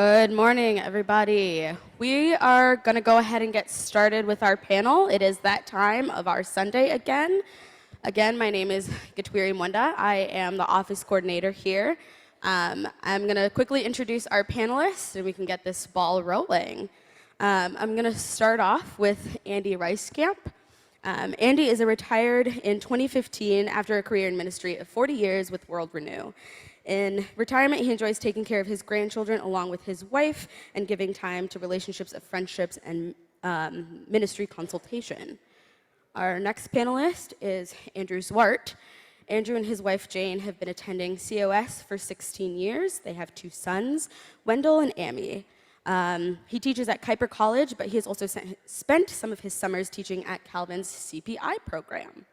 Good morning, everybody. We are going to go ahead and get started with our panel. It is that time of our Sunday again. Again, my name is Gatwiri Mwenda. I am the office coordinator here. I'm going to quickly introduce our panelists, and we can get this ball rolling. I'm going to start off with Andy Reiskamp. Andy is retired in 2015 after a career in ministry of 40 years with World Renew. In retirement, he enjoys taking care of his grandchildren along with his wife and giving time to relationships of friendships and ministry consultation. Our next panelist is Andrew Zwart. Andrew and his wife Jane have been attending COS for 16 years. They have 2 sons, Wendell and Amy. He teaches at Kuiper College, but he has also spent some of his summers teaching at Calvin's CPI program.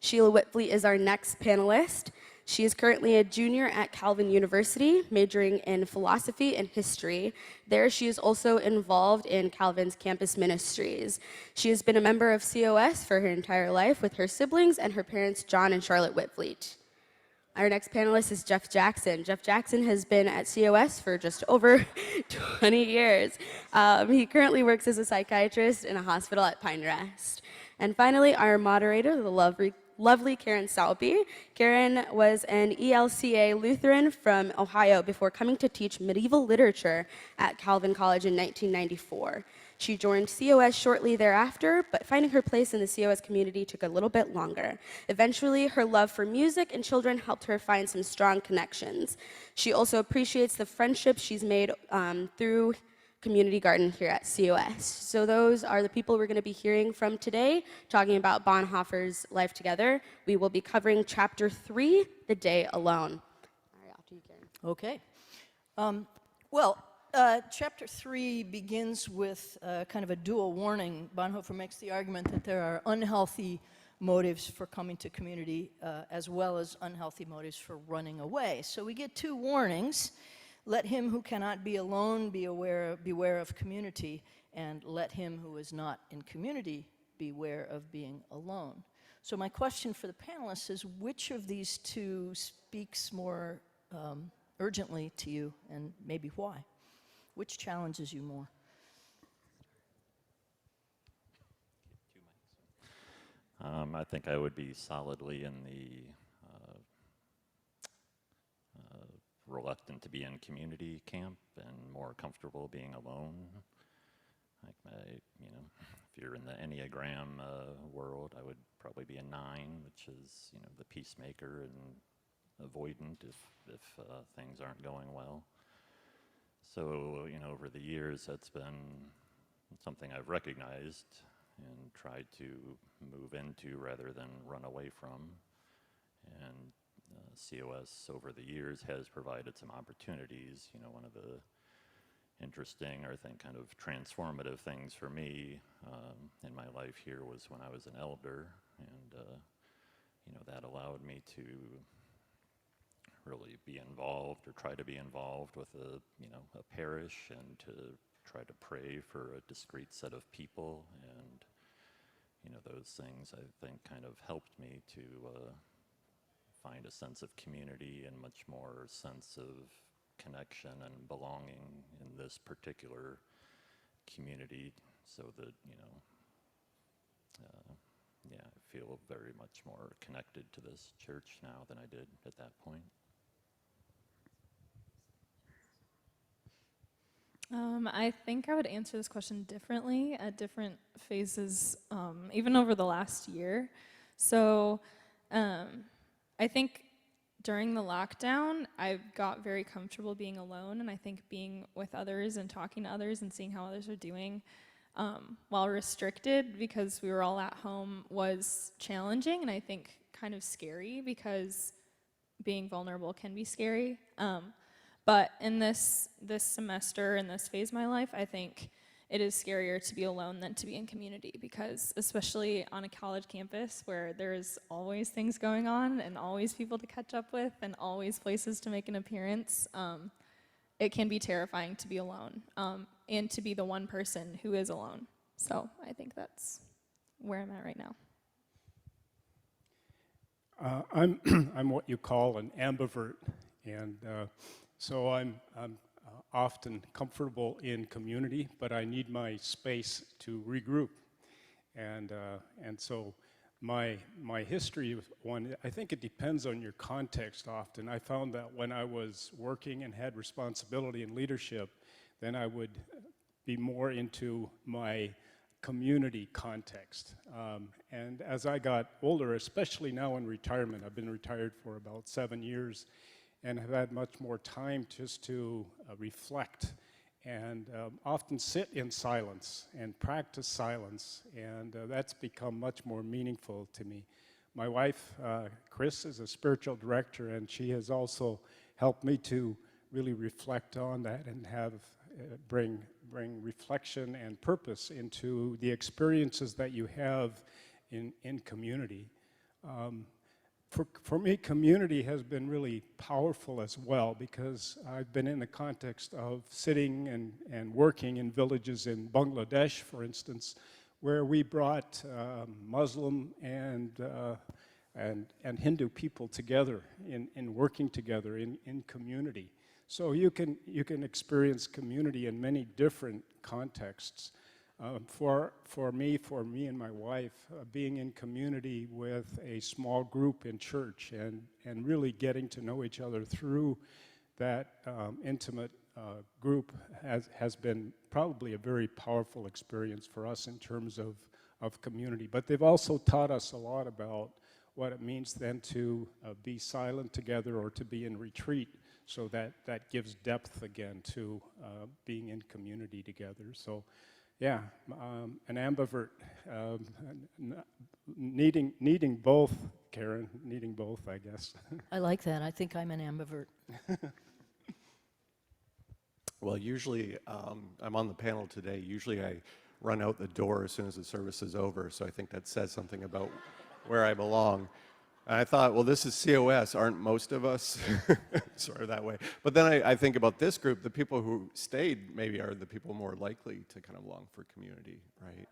Sheila Whitley is our next panelist. She is currently a junior at Calvin University, majoring in philosophy and history. There, she is also involved in Calvin's campus ministries. She has been a member of COS for her entire life with her siblings and her parents, John and Charlotte Whitley. Our next panelist is Jeff Jackson. Jeff Jackson has been at COS for just over 20 years. He currently works as a psychiatrist in a hospital at Pine Rest. And finally, our moderator, the lovely Karen Salby. Karen was an ELCA Lutheran from Ohio before coming to teach medieval literature at Calvin College in 1994. She joined COS shortly thereafter, but finding her place in the COS community took a little bit longer. Eventually, her love for music and children helped her find some strong connections. She also appreciates the friendships she's made through Community Garden here at COS. So those are the people we're going to be hearing from today, talking about Bonhoeffer's Life Together. We will be covering Chapter 3, The Day Alone. All right, after you, Karen. Okay. Chapter 3 begins with kind of a dual warning. Bonhoeffer makes the argument that there are unhealthy motives for coming to community as well as unhealthy motives for running away. So we get 2 warnings. Let him who cannot be alone beware of community, and let him who is not in community beware of being alone. So my question for the panelists is, which of these 2 speaks more urgently to you, and maybe why? Which challenges you more? I think I would be solidly in the reluctant to be in community camp and more comfortable being alone. Like if you're in the Enneagram world, I would probably be a 9, which is the peacemaker and avoidant if things aren't going well. So over the years, that's been something I've recognized and tried to move into rather than run away from. And COS over the years has provided some opportunities. One of the interesting, or I think kind of transformative things for me in my life here was when I was an elder, and that allowed me to really be involved, or try to be involved with a parish, and to try to pray for a discrete set of people, and those things I think kind of helped me to find a sense of community and much more sense of connection and belonging in this particular community, so that I feel very much more connected to this church now than I did at that point. I think I would answer this question differently at different phases, even over the last year. So I think during the lockdown, I got very comfortable being alone, and I think being with others and talking to others and seeing how others are doing while restricted, because we were all at home, was challenging, and I think kind of scary, because being vulnerable can be scary. But in this semester, in this phase of my life, I think it is scarier to be alone than to be in community, because especially on a college campus where there's always things going on and always people to catch up with and always places to make an appearance, it can be terrifying to be alone and to be the one person who is alone. So I think that's where I'm at right now. I'm what you call an ambivert, and so I'm often comfortable in community, but I need my space to regroup. And so my history with one, I think it depends on your context often. I found that when I was working and had responsibility and leadership, then I would be more into my community context. And as I got older, especially now in retirement, I've been retired for about 7 years and have had much more time just to reflect and often sit in silence and practice silence, and that's become much more meaningful to me. My wife, Chris, is a spiritual director, and she has also helped me to really reflect on that and have bring reflection and purpose into the experiences that you have in community. For me, community has been really powerful as well, because I've been in the context of sitting and working in villages in Bangladesh, for instance, where we brought Muslim and Hindu people together in working together in community. So you can experience community in many different contexts. For me and my wife, being in community with a small group in church and really getting to know each other through that intimate group has been probably a very powerful experience for us in terms of community. But they've also taught us a lot about what it means then to be silent together or to be in retreat, so that gives depth again to being in community together. So. Yeah, an ambivert, needing both, Karen, needing both, I guess. I like that. I think I'm an ambivert. Well, usually, I'm on the panel today. Usually I run out the door as soon as the service is over, so I think that says something about where I belong. And I thought, well, this is COS, aren't most of us sort of that way? But then I think about this group, the people who stayed maybe are the people more likely to kind of long for community, right?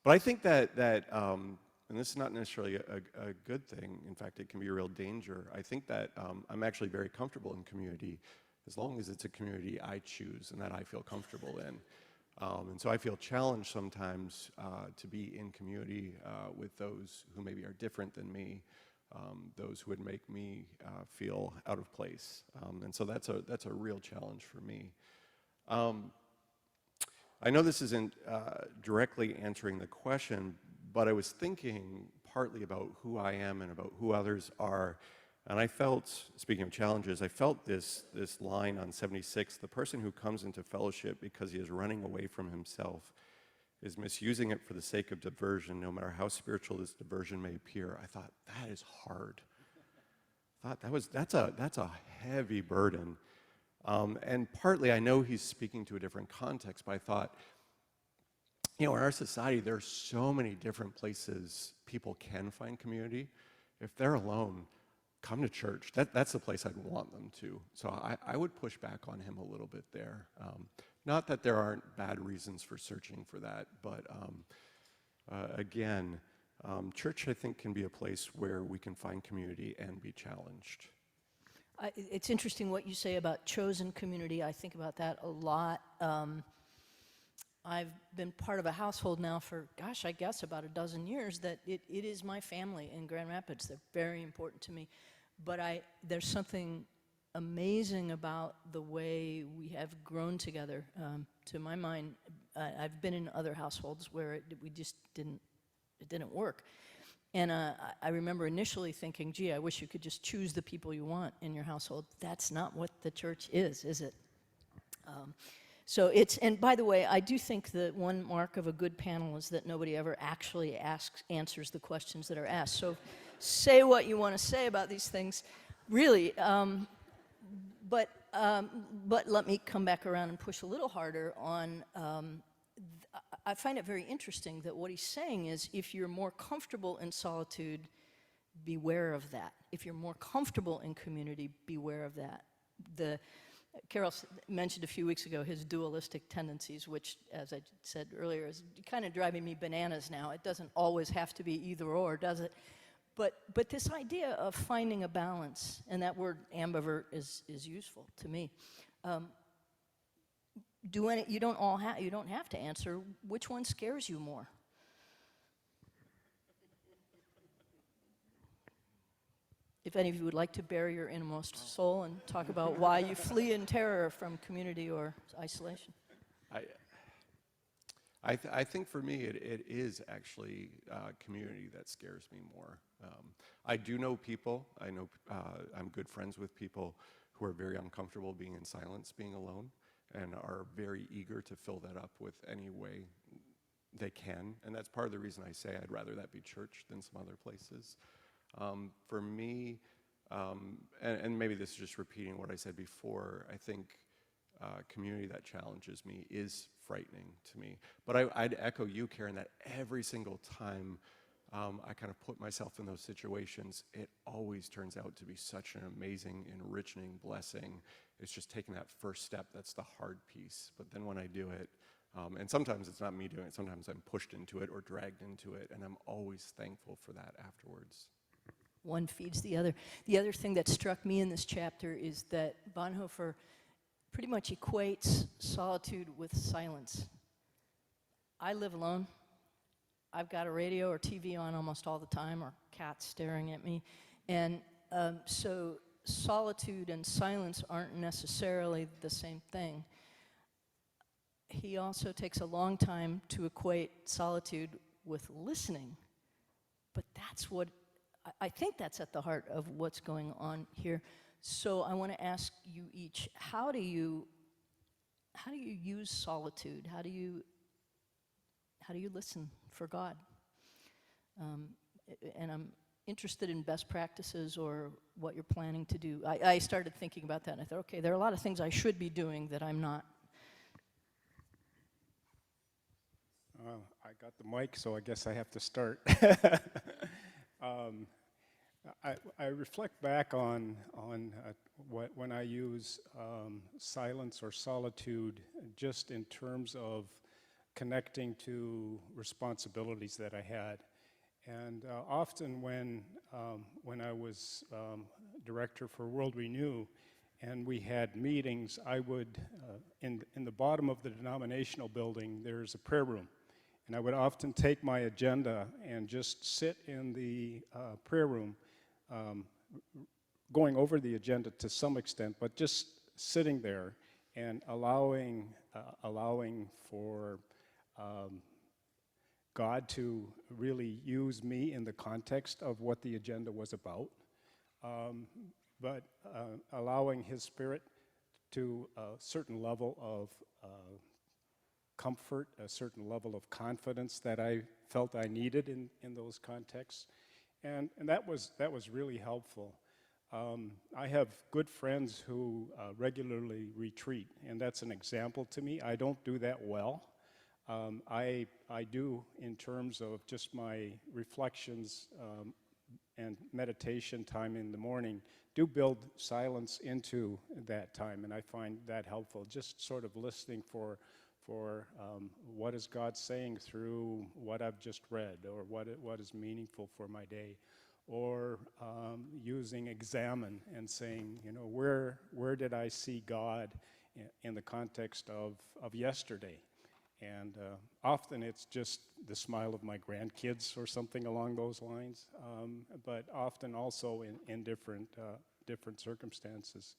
But I think that and this is not necessarily a good thing. In fact, it can be a real danger. I think that I'm actually very comfortable in community as long as it's a community I choose and that I feel comfortable in. And so I feel challenged sometimes to be in community with those who maybe are different than me, those who would make me feel out of place. And so that's a real challenge for me. I know this isn't directly answering the question, but I was thinking partly about who I am and about who others are. And I felt, speaking of challenges, I felt this line on 76, the person who comes into fellowship because he is running away from himself is misusing it for the sake of diversion, no matter how spiritual this diversion may appear. I thought, that is hard. I thought that's a heavy burden. And partly, I know he's speaking to a different context, but I thought, in our society, there are so many different places people can find community. If they're alone, come to church. That's the place I'd want them to. So I would push back on him a little bit there. Not that there aren't bad reasons for searching for that, but again, church, I think, can be a place where we can find community and be challenged. It's interesting what you say about chosen community. I think about that a lot. I've been part of a household now for, gosh, I guess about a dozen years that it is my family in Grand Rapids. They're very important to me. But there's something amazing about the way we have grown together. To my mind, I've been in other households where it didn't work. And I remember initially thinking, gee, I wish you could just choose the people you want in your household. That's not what the church is it? So and by the way, I do think that one mark of a good panel is that nobody ever actually answers the questions that are asked. So say what you want to say about these things, really. But let me come back around and push a little harder on, I find it very interesting that what he's saying is, if you're more comfortable in solitude, beware of that. If you're more comfortable in community, beware of that. Carol mentioned a few weeks ago his dualistic tendencies, which, as I said earlier, is kind of driving me bananas now. It doesn't always have to be either or, does it? But this idea of finding a balance, and that word ambivert is useful to me. You don't have to answer. Which one scares you more? If any of you would like to bare your innermost soul and talk about why you flee in terror from community or isolation. I think for me it is actually community that scares me more. I do know people. I know I'm good friends with people who are very uncomfortable being in silence, being alone, and are very eager to fill that up with any way they can. And that's part of the reason I say I'd rather that be church than some other places. For me, and maybe this is just repeating what I said before, I think community that challenges me is frightening to me. But I'd echo you, Karen, that every single time I kind of put myself in those situations, it always turns out to be such an amazing, enriching blessing. It's just taking that first step that's the hard piece. But then when I do it, and sometimes it's not me doing it, sometimes I'm pushed into it or dragged into it, and I'm always thankful for that afterwards. One feeds the other. The other thing that struck me in this chapter is that Bonhoeffer pretty much equates solitude with silence. I live alone. I've got a radio or TV on almost all the time, or cats staring at me. And so solitude and silence aren't necessarily the same thing. He also takes a long time to equate solitude with listening. But that's what, I think that's at the heart of what's going on here. So I want to ask you each, how do you use solitude? How do you listen for God? And I'm interested in best practices or what you're planning to do. I started thinking about that, and I thought, okay, there are a lot of things I should be doing that I'm not. I got the mic, so I guess I have to start. I reflect back on when I use silence or solitude just in terms of connecting to responsibilities that I had. And often when I was director for World Renew and we had meetings, I would, in the bottom of the denominational building, there's a prayer room. And I would often take my agenda and just sit in the prayer room, going over the agenda to some extent, but just sitting there and allowing for God to really use me in the context of what the agenda was about, but allowing His Spirit to a certain level of comfort, a certain level of confidence that I felt I needed in those contexts, and that was really helpful. I have good friends who regularly retreat, and that's an example to me. I don't do that well. I do in terms of just my reflections and meditation time in the morning, do build silence into that time, and I find that helpful, just sort of listening for what is God saying through what I've just read, or what is meaningful for my day, or using examine and saying, you know, where did I see God in the context of yesterday? And often it's just the smile of my grandkids or something along those lines, but often also in different circumstances.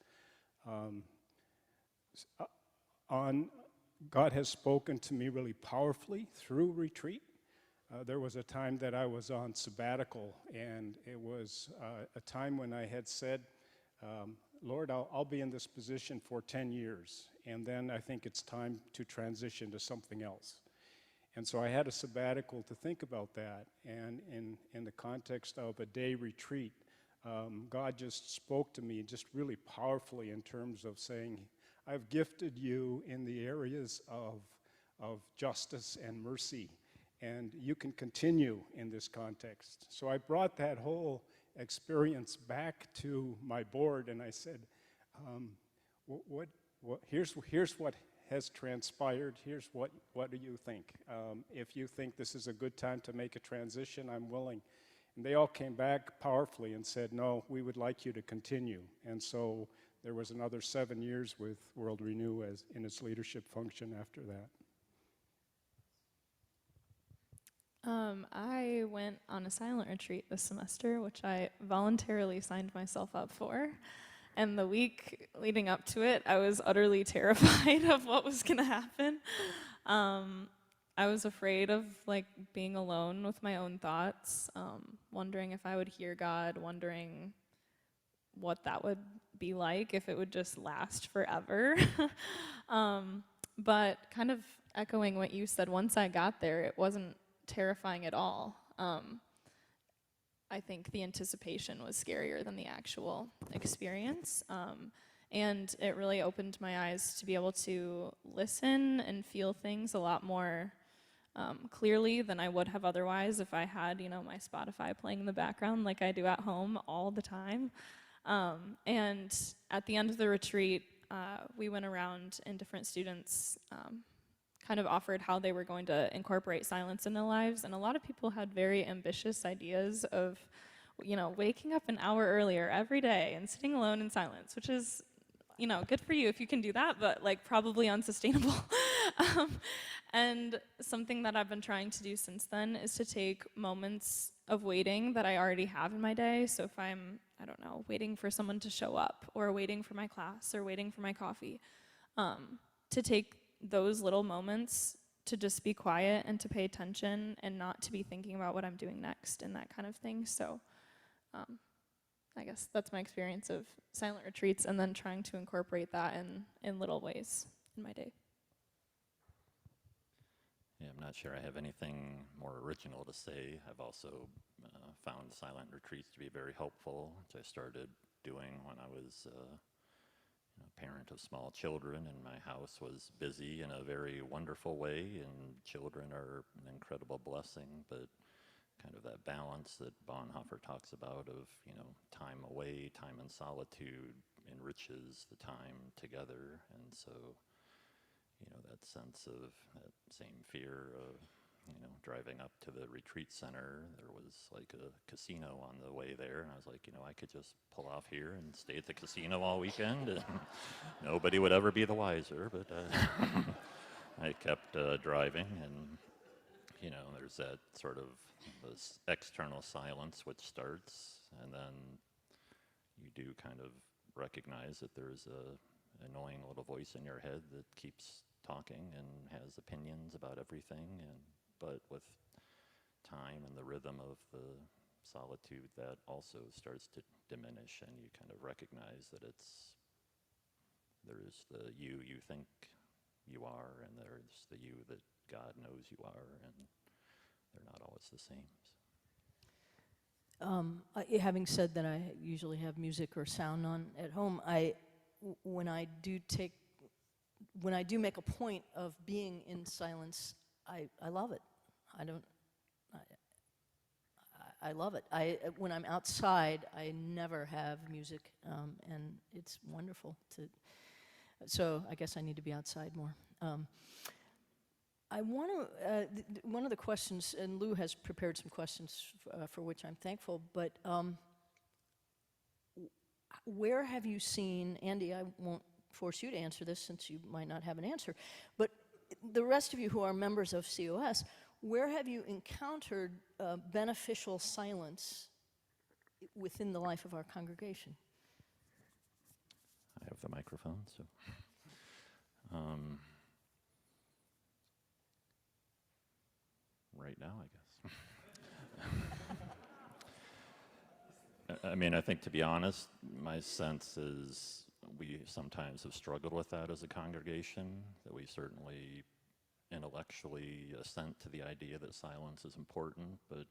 God has spoken to me really powerfully through retreat. There was a time that I was on sabbatical, and it was a time when I had said, Lord, I'll be in this position for 10 years, and then I think it's time to transition to something else. And so I had a sabbatical to think about that, and in the context of a day retreat, God just spoke to me just really powerfully in terms of saying, I've gifted you in the areas of justice and mercy, and you can continue in this context. So I brought that whole experience back to my board, and I said, here's what has transpired. Here's what do you think? If you think this is a good time to make a transition, I'm willing. And they all came back powerfully and said, no, we would like you to continue. And so there was another 7 years with World Renew as in its leadership function after that. I went on a silent retreat this semester, which I voluntarily signed myself up for. And the week leading up to it, I was utterly terrified of what was going to happen. I was afraid of like being alone with my own thoughts, wondering if I would hear God, wondering what that would be like, if it would just last forever. But kind of echoing what you said, once I got there, it wasn't terrifying at all. I think the anticipation was scarier than the actual experience. And it really opened my eyes to be able to listen and feel things a lot more clearly than I would have otherwise if I had, my Spotify playing in the background like I do at home all the time. And at the end of the retreat, we went around and different students kind of offered how they were going to incorporate silence in their lives. And a lot of people had very ambitious ideas of, waking up an hour earlier every day and sitting alone in silence, which is, good for you if you can do that, but like probably unsustainable. And something that I've been trying to do since then is to take moments of waiting that I already have in my day. So if I'm, waiting for someone to show up, or waiting for my class, or waiting for my coffee, to take those little moments to just be quiet and to pay attention and not to be thinking about what I'm doing next and that kind of thing. So I guess that's my experience of silent retreats, and then trying to incorporate that in little ways in my day. Yeah, I'm not sure I have anything more original to say. I've also found silent retreats to be very helpful, which I started doing when I was a parent of small children, and my house was busy in a very wonderful way, and children are an incredible blessing, but kind of that balance that Bonhoeffer talks about of, time away, time in solitude enriches the time together. And so, that sense of that same fear of, driving up to the retreat center, there was like a casino on the way there, and I was like, I could just pull off here and stay at the casino all weekend, and nobody would ever be the wiser, but I kept driving, and, there's that sort of this external silence which starts, and then you do kind of recognize that there's a annoying little voice in your head that keeps talking and has opinions about everything, but with time and the rhythm of the solitude, that also starts to diminish, and you kind of recognize that there's the you think you are, and there's the you that God knows you are, and they're not always the same. Having said that, I usually have music or sound on at home. When I do make a point of being in silence, I love it. I love it. When I'm outside, I never have music, and it's wonderful to. So I guess I need to be outside more. I want to. One of the questions, and Lou has prepared some questions for which I'm thankful. But where have you seen, Andy? I won't force you to answer this since you might not have an answer. But the rest of you who are members of COS, where have you encountered beneficial silence within the life of our congregation? I have the microphone, so. Right now, I guess. I think, to be honest, my sense is we sometimes have struggled with that as a congregation, that we certainly intellectually assent to the idea that silence is important, but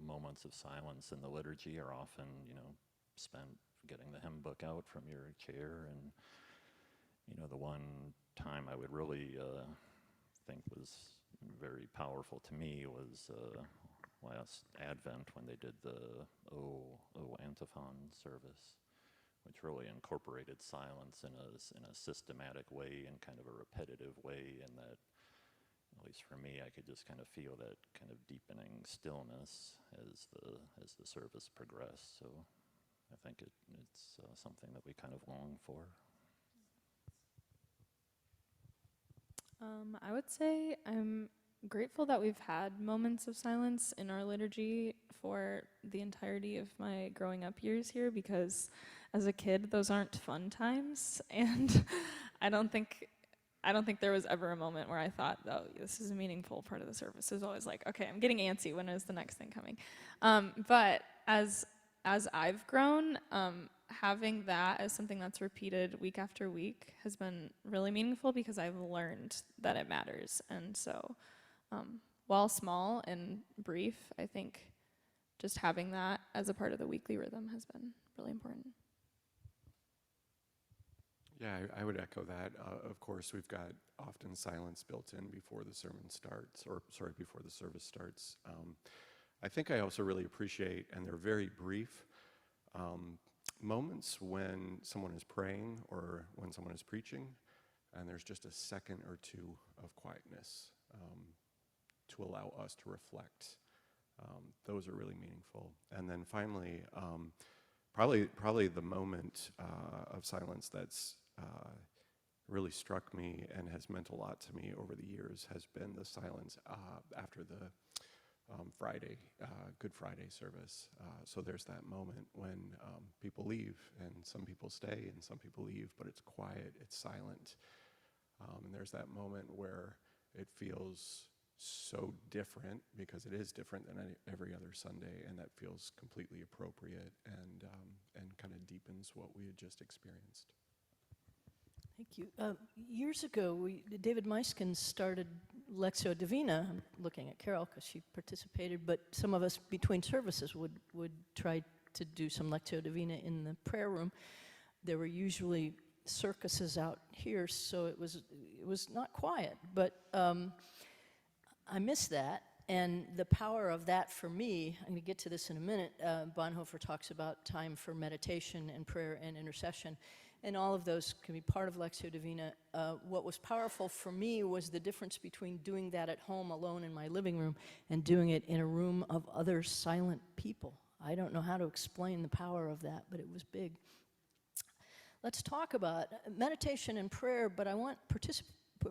moments of silence in the liturgy are often, spent getting the hymn book out from your chair. And, the one time I would really think was very powerful to me was last Advent when they did the O antiphon service, which really incorporated silence in a systematic way, in kind of a repetitive way, and that, at least for me, I could just kind of feel that kind of deepening stillness as the service progressed. So I think it's something that we kind of long for. I would say I'm grateful that we've had moments of silence in our liturgy for the entirety of my growing up years here, because as a kid, those aren't fun times, and I don't think there was ever a moment where I thought, oh, this is a meaningful part of the service. It was always like, okay, I'm getting antsy. When is the next thing coming? But as I've grown, having that as something that's repeated week after week has been really meaningful, because I've learned that it matters. And so, while small and brief, I think just having that as a part of the weekly rhythm has been really important. Yeah, I would echo that. Of course, we've got often silence built in before the sermon starts, before the service starts. I think I also really appreciate, and they're very brief, moments when someone is praying or when someone is preaching, and there's just a second or two of quietness to allow us to reflect. Those are really meaningful. And then finally, probably the moment of silence that's really struck me and has meant a lot to me over the years has been the silence after the Good Friday service. So there's that moment when people leave, and some people stay and some people leave, but it's quiet, it's silent. And there's that moment where it feels so different, because it is different than every other Sunday, and that feels completely appropriate and kind of deepens what we had just experienced. Thank you. Years ago, David Meiskin started Lectio Divina. I'm looking at Carol because she participated, but some of us between services would try to do some Lectio Divina in the prayer room. There were usually circuses out here, so it was not quiet, but I miss that. And the power of that for me, I'm going to get to this in a minute. Bonhoeffer talks about time for meditation and prayer and intercession, and all of those can be part of Lectio Divina. What was powerful for me was the difference between doing that at home alone in my living room and doing it in a room of other silent people. I don't know how to explain the power of that, but it was big. Let's talk about meditation and prayer, but I want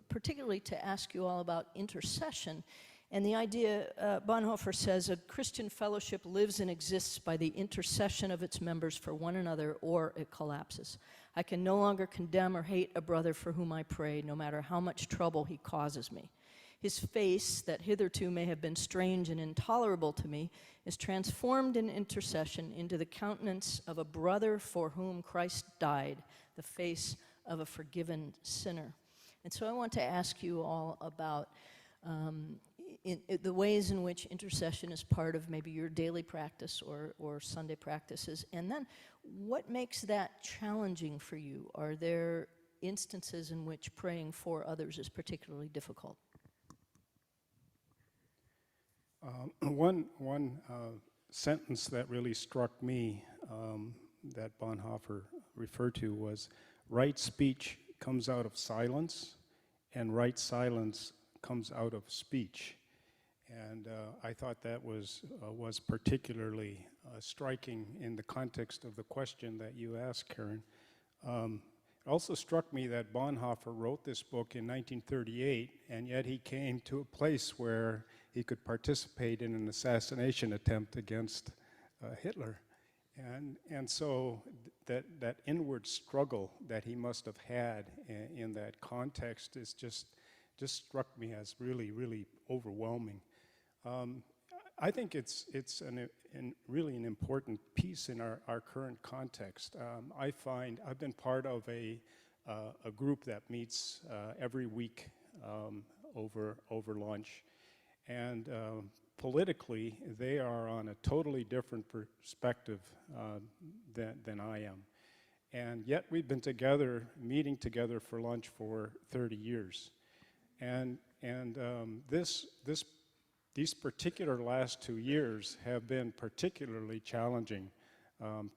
particularly to ask you all about intercession. And the idea, Bonhoeffer says, a Christian fellowship lives and exists by the intercession of its members for one another, or it collapses. I can no longer condemn or hate a brother for whom I pray, no matter how much trouble he causes me. His face, that hitherto may have been strange and intolerable to me, is transformed in intercession into the countenance of a brother for whom Christ died, the face of a forgiven sinner. And so I want to ask you all about the ways in which intercession is part of maybe your daily practice or Sunday practices, and then what makes that challenging for you? Are there instances in which praying for others is particularly difficult? One sentence that really struck me that Bonhoeffer referred to was, right speech comes out of silence, and right silence comes out of speech. And I thought that was particularly striking in the context of the question that you asked, Karen. It also struck me that Bonhoeffer wrote this book in 1938, and yet he came to a place where he could participate in an assassination attempt against Hitler. And so that inward struggle that he must have had in that context is just struck me as really, really overwhelming. I think it's really an important piece in our current context. I've been part of a group that meets every week over lunch, and politically they are on a totally different perspective than I am, and yet we've been together, meeting together for lunch for 30 years, and these particular last 2 years have been particularly challenging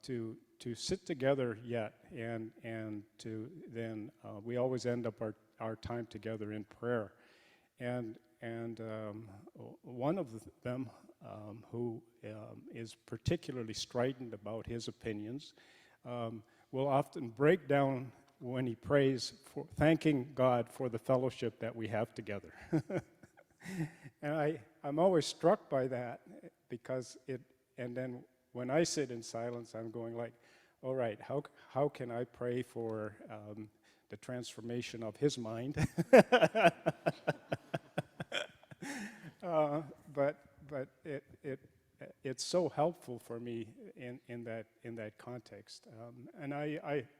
to sit together yet, and to then we always end up our time together in prayer, One of them who is particularly strident about his opinions will often break down when he prays for thanking God for the fellowship that we have together. And I'm always struck by that because and then when I sit in silence, I'm going like, all right, how can I pray for the transformation of his mind? But it's so helpful for me in that context. And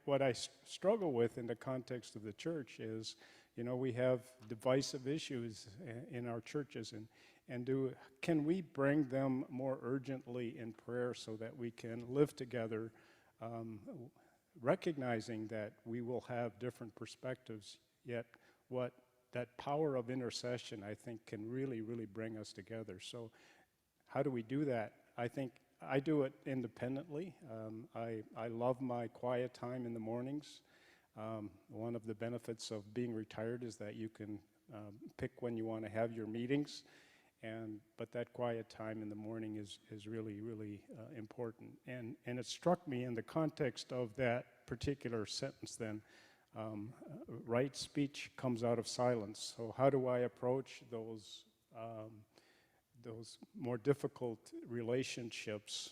what I struggle with in the context of the church is, we have divisive issues in our churches, and can we bring them more urgently in prayer so that we can live together, recognizing that we will have different perspectives, yet that power of intercession, I think, can really, really bring us together. So how do we do that? I think I do it independently. I love my quiet time in the mornings. One of the benefits of being retired is that you can pick when you want to have your meetings, but that quiet time in the morning is really, really important. And it struck me in the context of that particular sentence then, right speech comes out of silence. So how do I approach those more difficult relationships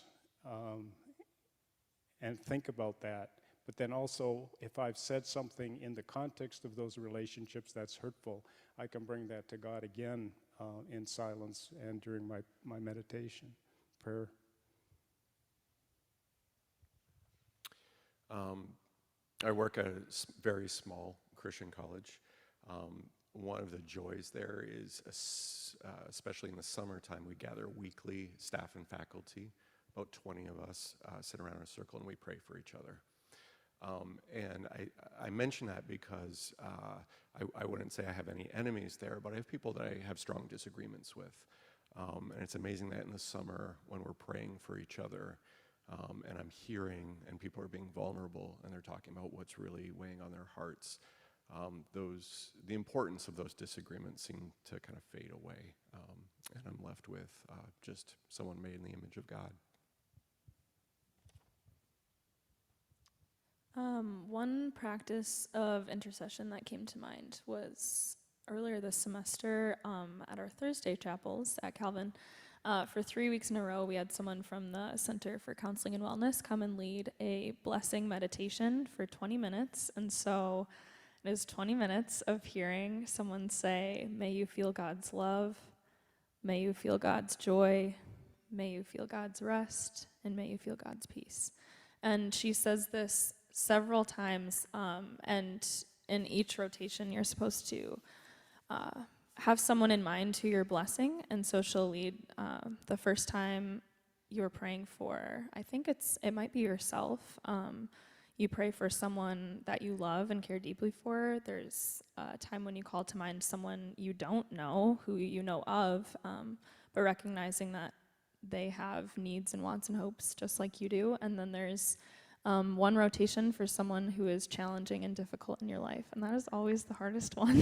and think about that? But then also, if I've said something in the context of those relationships that's hurtful, I can bring that to God again in silence and during my meditation, prayer. I work at a very small Christian college. One of the joys there is, especially in the summertime, we gather weekly, staff and faculty. About 20 of us sit around in a circle and we pray for each other. And I mention that because I wouldn't say I have any enemies there, but I have people that I have strong disagreements with. And it's amazing that in the summer, when we're praying for each other, and I'm hearing, and people are being vulnerable, and they're talking about what's really weighing on their hearts, the importance of those disagreements seem to kind of fade away, and I'm left with just someone made in the image of God. One practice of intercession that came to mind was earlier this semester at our Thursday chapels at Calvin. For 3 weeks in a row, we had someone from the Center for Counseling and Wellness come and lead a blessing meditation for 20 minutes. And so it is 20 minutes of hearing someone say, may you feel God's love, may you feel God's joy, may you feel God's rest, and may you feel God's peace. And she says this several times, and in each rotation, you're supposed to have someone in mind who you're blessing, and so she'll lead the first time you're praying for, I think it might be yourself. You pray for someone that you love and care deeply for. There's a time when you call to mind someone you don't know, who you know of, but recognizing that they have needs and wants and hopes just like you do. And then there's one rotation for someone who is challenging and difficult in your life. And that is always the hardest one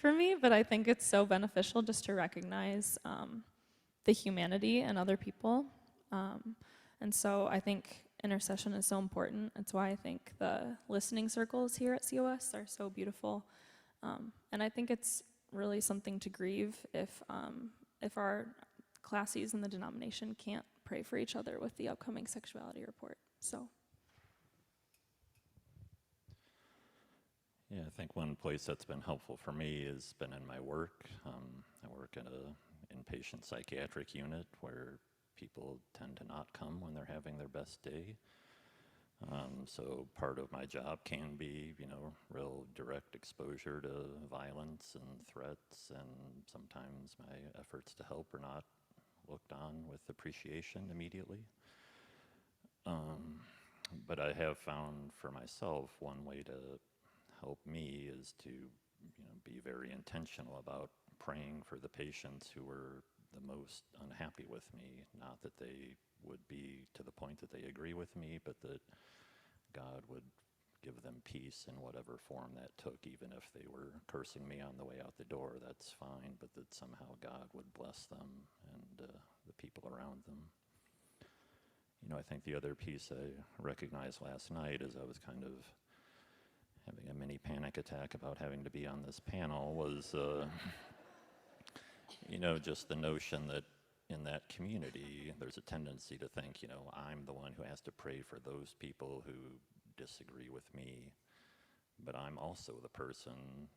for me, but I think it's so beneficial just to recognize the humanity in other people. And so I think intercession is so important. That's why I think the listening circles here at COS are so beautiful. And I think it's really something to grieve if our classes in the denomination can't pray for each other with the upcoming sexuality report. So. Yeah, I think one place that's been helpful for me has been in my work. I work in an inpatient psychiatric unit where people tend to not come when they're having their best day. So part of my job can be, real direct exposure to violence and threats, and sometimes my efforts to help are not looked on with appreciation immediately. But I have found for myself one way to help me is to be very intentional about praying for the patients who are the most unhappy with me. Not that they would be to the point that they agree with me, but that God would give them peace in whatever form that took, even if they were cursing me on the way out the door, that's fine, but that somehow God would bless them and the people around them. You know, I think the other piece I recognized last night as I was kind of having a mini panic attack about having to be on this panel was, you know, just the notion that in that community, there's a tendency to think, you know, I'm the one who has to pray for those people who disagree with me, but I'm also the person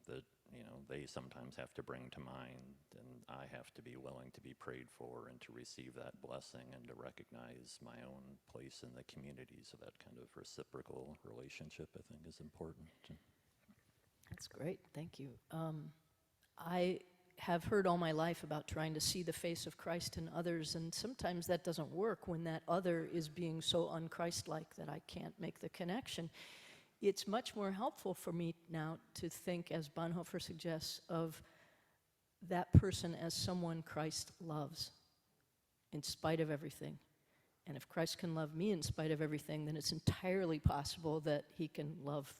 that, you know, they sometimes have to bring to mind, and I have to be willing to be prayed for and to receive that blessing and to recognize my own place in the community. So that kind of reciprocal relationship, I think, is important. That's great, thank you. I have heard all my life about trying to see the face of Christ in others, and sometimes that doesn't work when that other is being so un-Christ-like that I can't make the connection. It's much more helpful for me now to think, as Bonhoeffer suggests, of that person as someone Christ loves in spite of everything. And if Christ can love me in spite of everything, then it's entirely possible that he can love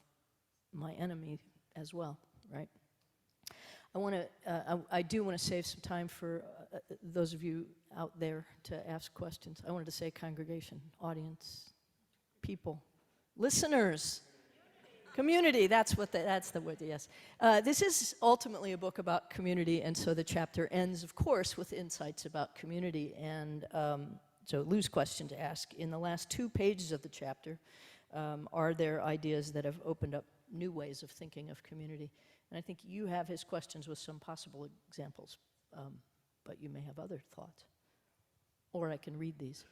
my enemy as well, right? I do want to save some time for those of you out there to ask questions. I wanted to say congregation, audience, people, listeners, community, that's the word, yes. This is ultimately a book about community, and so the chapter ends, of course, with insights about community. And so Lou's question to ask, in the last 2 pages of the chapter, are there ideas that have opened up new ways of thinking of community? And I think you have his questions with some possible examples, but you may have other thoughts. Or I can read these.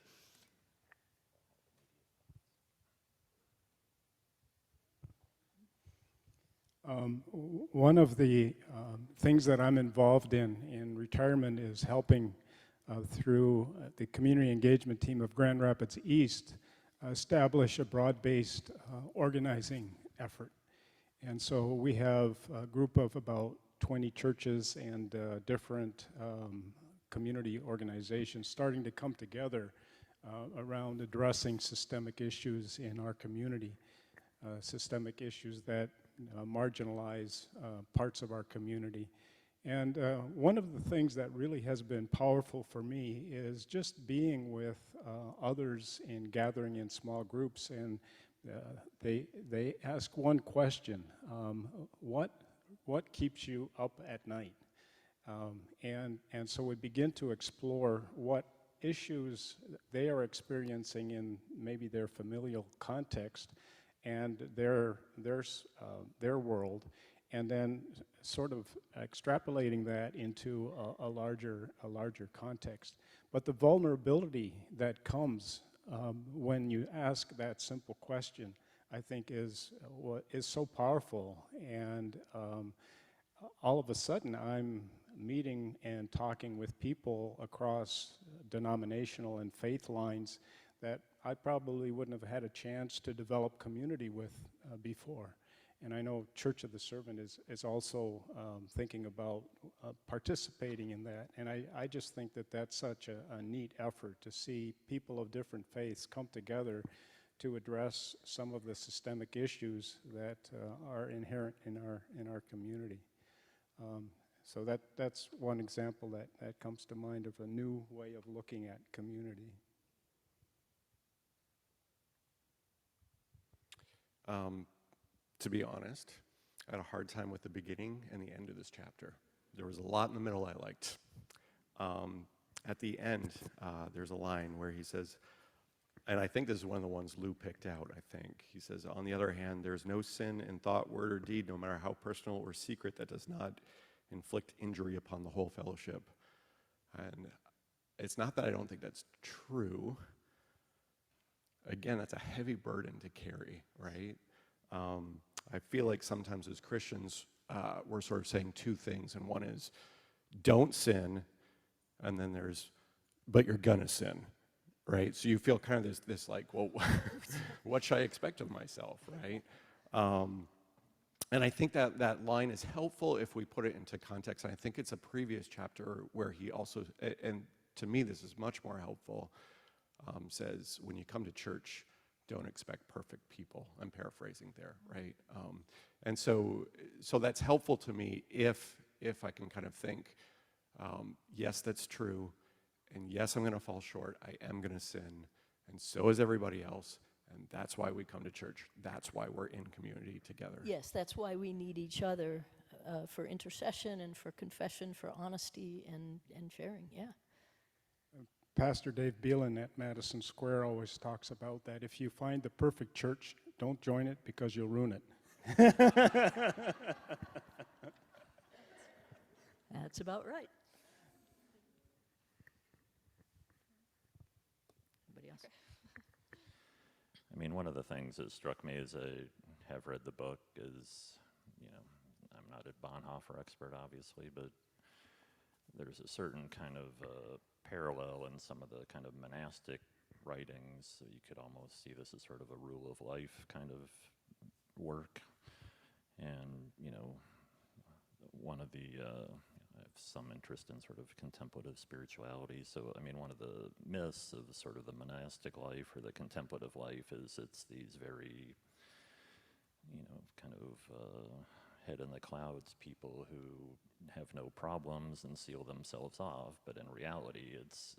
One of the things that I'm involved in retirement is helping through the community engagement team of Grand Rapids East establish a broad-based organizing effort. And so we have a group of about 20 churches and different community organizations starting to come together around addressing systemic issues in our community, systemic issues that marginalize parts of our community. And one of the things that really has been powerful for me is just being with others in gathering in small groups, and they ask one question: what keeps you up at night? And so we begin to explore what issues they are experiencing in maybe their familial context and their world, and then sort of extrapolating that into a larger context. But the vulnerability that comes when you ask that simple question, I think, is so powerful. And all of a sudden, I'm meeting and talking with people across denominational and faith lines that I probably wouldn't have had a chance to develop community with before. And I know Church of the Servant is also thinking about participating in that. And I just think that that's such a neat effort to see people of different faiths come together to address some of the systemic issues that are inherent in our community. So that's one example that comes to mind of a new way of looking at community. To be honest, I had a hard time with the beginning and the end of this chapter. There was a lot in the middle I liked. At the end, there's a line where he says, and I think this is one of the ones Lou picked out, I think. He says, on the other hand, there's no sin in thought, word, or deed, no matter how personal or secret, that does not inflict injury upon the whole fellowship. And it's not that I don't think that's true. Again, that's a heavy burden to carry, right? I feel like sometimes as Christians, we're sort of saying two things, and one is, don't sin, and then there's, but you're gonna sin, right? So you feel kind of this like, well, what should I expect of myself, right? And I think that line is helpful if we put it into context. And I think it's a previous chapter where he also, and to me this is much more helpful, says when you come to church, don't expect perfect people. I'm paraphrasing there, right? And so that's helpful to me if I can kind of think, yes, that's true, and yes, I'm going to fall short. I am going to sin, and so is everybody else, and that's why we come to church. That's why we're in community together. Yes, that's why we need each other for intercession and for confession, for honesty and sharing, yeah. Pastor Dave Beelan at Madison Square always talks about that. If you find the perfect church, don't join it because you'll ruin it. That's about right. Anybody else? I mean, one of the things that struck me as I have read the book is, I'm not a Bonhoeffer expert, obviously, but there's a certain kind of parallel in some of the kind of monastic writings. So you could almost see this as sort of a rule of life kind of work. And, one of the, I have some interest in sort of contemplative spirituality. So, I mean, one of the myths of sort of the monastic life or the contemplative life is it's these very, kind of head in the clouds people who have no problems and seal themselves off. But in reality, it's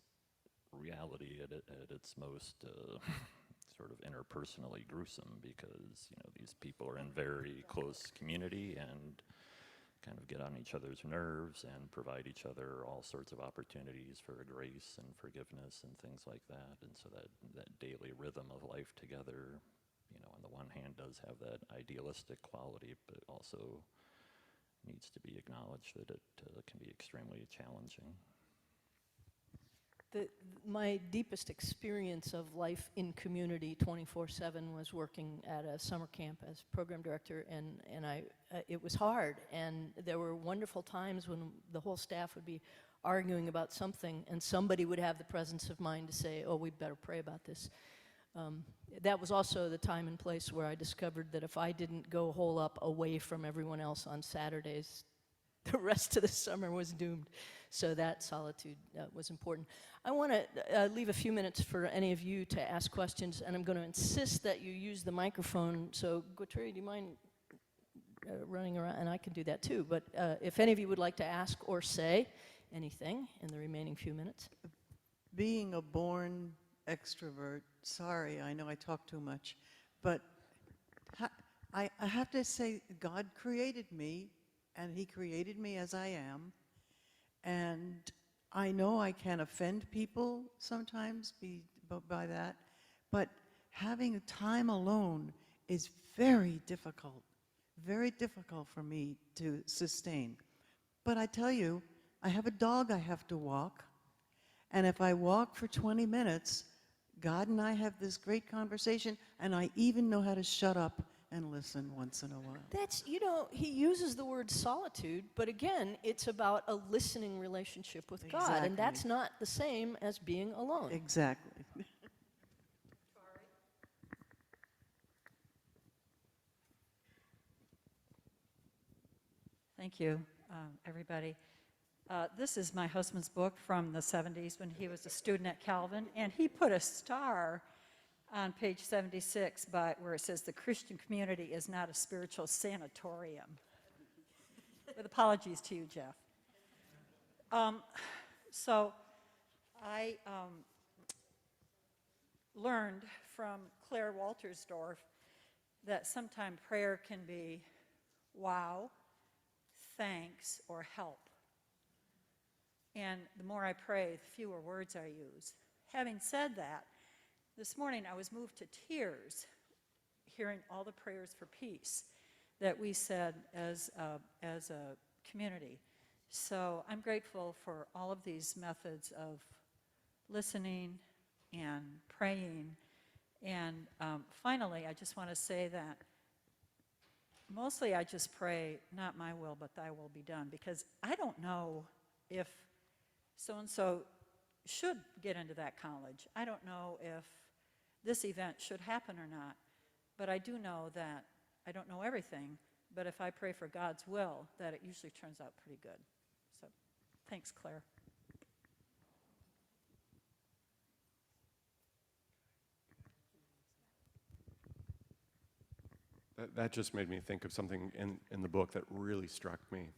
reality at its most sort of interpersonally gruesome, because these people are in very close community and kind of get on each other's nerves and provide each other all sorts of opportunities for grace and forgiveness and things like that. And so that daily rhythm of life together, on the one hand does have that idealistic quality, but also needs to be acknowledged that it can be extremely challenging. My deepest experience of life in community 24/7 was working at a summer camp as program director, and it was hard, and there were wonderful times when the whole staff would be arguing about something, and somebody would have the presence of mind to say, oh, we better pray about this. That was also the time and place where I discovered that if I didn't go hole up away from everyone else on Saturdays, the rest of the summer was doomed. So that solitude was important. I want to leave a few minutes for any of you to ask questions, and I'm going to insist that you use the microphone. So, Guthrie, do you mind running around? And I can do that too. But if any of you would like to ask or say anything in the remaining few minutes. Being a born extrovert, sorry, I know I talk too much, but I have to say God created me, and He created me as I am, and I know I can offend people sometimes by that, but having time alone is very difficult for me to sustain. But I tell you, I have a dog I have to walk, and if I walk for 20 minutes, God and I have this great conversation, and I even know how to shut up and listen once in a while. That's, he uses the word solitude, but again, it's about a listening relationship with God, and Exactly. that's not the same as being alone. Exactly. Thank you, everybody. This is my husband's book from the 70s when he was a student at Calvin, and he put a star on page 76 where it says, "The Christian community is not a spiritual sanatorium." With apologies to you, Jeff. So I learned from Claire Waltersdorf that sometimes prayer can be wow, thanks, or help. And the more I pray, the fewer words I use. Having said that, this morning I was moved to tears hearing all the prayers for peace that we said as a community. So I'm grateful for all of these methods of listening and praying. And finally, I just want to say that mostly I just pray, not my will, but thy will be done, because I don't know if so-and-so should get into that college. I don't know if this event should happen or not, but I do know that I don't know everything, but if I pray for God's will, that it usually turns out pretty good. So, thanks, Claire. That just made me think of something in the book that really struck me.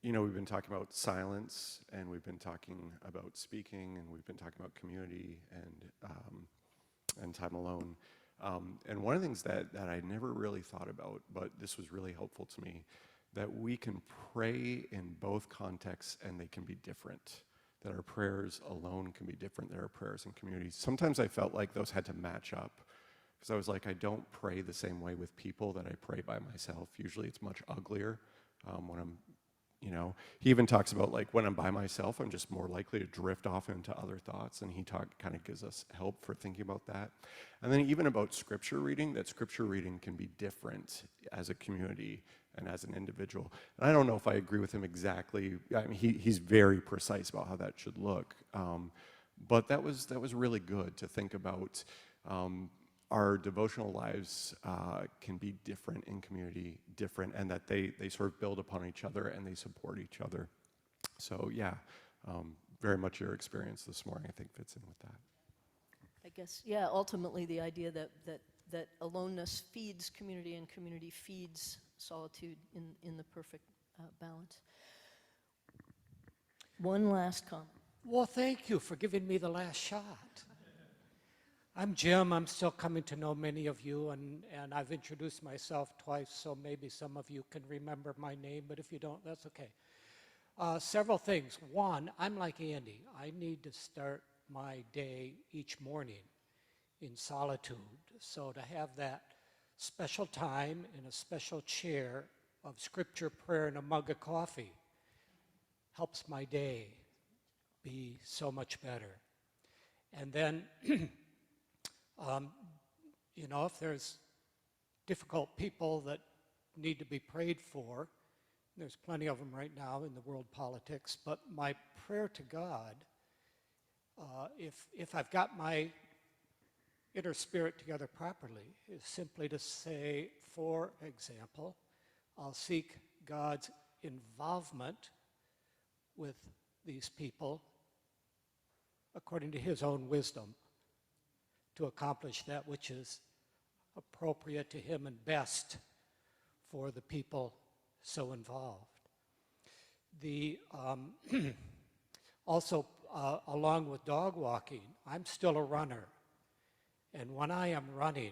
You know, we've been talking about silence, and we've been talking about speaking, and we've been talking about community and time alone. And one of the things that I never really thought about, but this was really helpful to me, that we can pray in both contexts and they can be different. That our prayers alone can be different than our prayers in communities. Sometimes I felt like those had to match up, because I was like, I don't pray the same way with people that I pray by myself. Usually it's much uglier when I'm, you know. He even talks about, like, when I'm by myself, I'm just more likely to drift off into other thoughts, and he kind of gives us help for thinking about that. And then even about scripture reading, that scripture reading can be different as a community and as an individual. And I don't know if I agree with him exactly. I mean, he's very precise about how that should look. But that was really good to think about. Our devotional lives can be different in community, different, and that they sort of build upon each other and they support each other. So yeah, very much your experience this morning, I think, fits in with that. I guess, yeah, ultimately the idea that aloneness feeds community and community feeds solitude in the perfect balance. One last comment. Well, thank you for giving me the last shot. I'm Jim. I'm still coming to know many of you, and I've introduced myself twice, so maybe some of you can remember my name, but if you don't, that's okay. Several things. One, I'm like Andy. I need to start my day each morning in solitude. So to have that special time in a special chair of scripture, prayer, and a mug of coffee helps my day be so much better. And then, you know, if there's difficult people that need to be prayed for, there's plenty of them right now in the world politics, but my prayer to God, if I've got my inner spirit together properly, is simply to say, for example, I'll seek God's involvement with these people according to his own wisdom to accomplish that which is appropriate to him and best for the people so involved. Also, along with dog walking, I'm still a runner. And when I am running,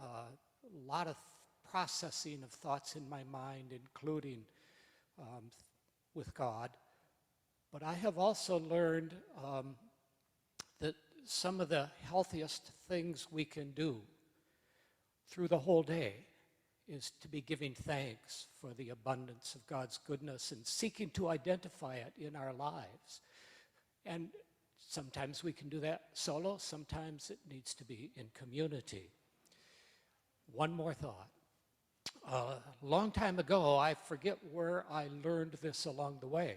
a lot of processing of thoughts in my mind, including with God. But I have also learned that some of the healthiest things we can do through the whole day is to be giving thanks for the abundance of God's goodness and seeking to identify it in our lives. And sometimes we can do that solo, sometimes it needs to be in community. One more thought. A long time ago, I forget where I learned this along the way,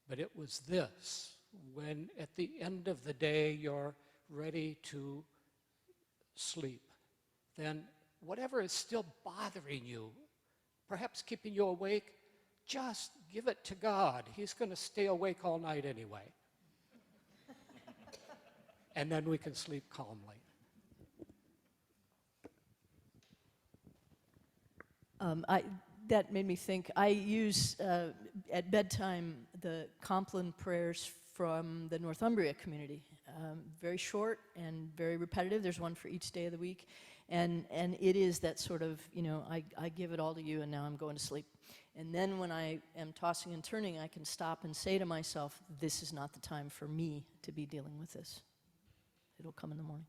but it was this: when at the end of the day you're ready to sleep, then whatever is still bothering you, perhaps keeping you awake, just give it to God. He's going to stay awake all night anyway. And then we can sleep calmly. That made me think. I use at bedtime the Compline prayers from the Northumbria community. Very short and very repetitive. There's one for each day of the week. And it is that sort of, you know, I give it all to you and now I'm going to sleep. And then when I am tossing and turning, I can stop and say to myself, this is not the time for me to be dealing with this. It'll come in the morning.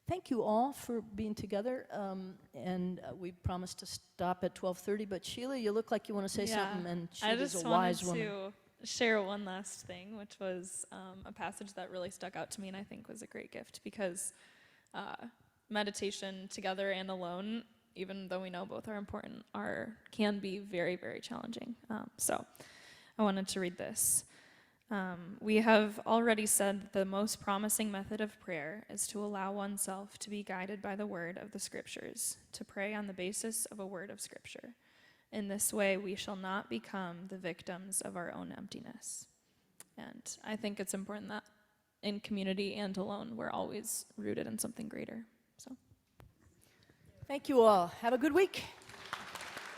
Thank you all for being together, and we promised to stop at 12:30, but Sheila, you look like you want to say something, and Sheila's a wise woman. I just wanted to share one last thing, which was a passage that really stuck out to me and I think was a great gift, because meditation together and alone, even though we know both are important, can be very, very challenging. So I wanted to read this. We have already said that the most promising method of prayer is to allow oneself to be guided by the word of the scriptures, to pray on the basis of a word of scripture. In this way, we shall not become the victims of our own emptiness. And I think it's important that in community and alone, we're always rooted in something greater. So, Thank you all. Have a good week.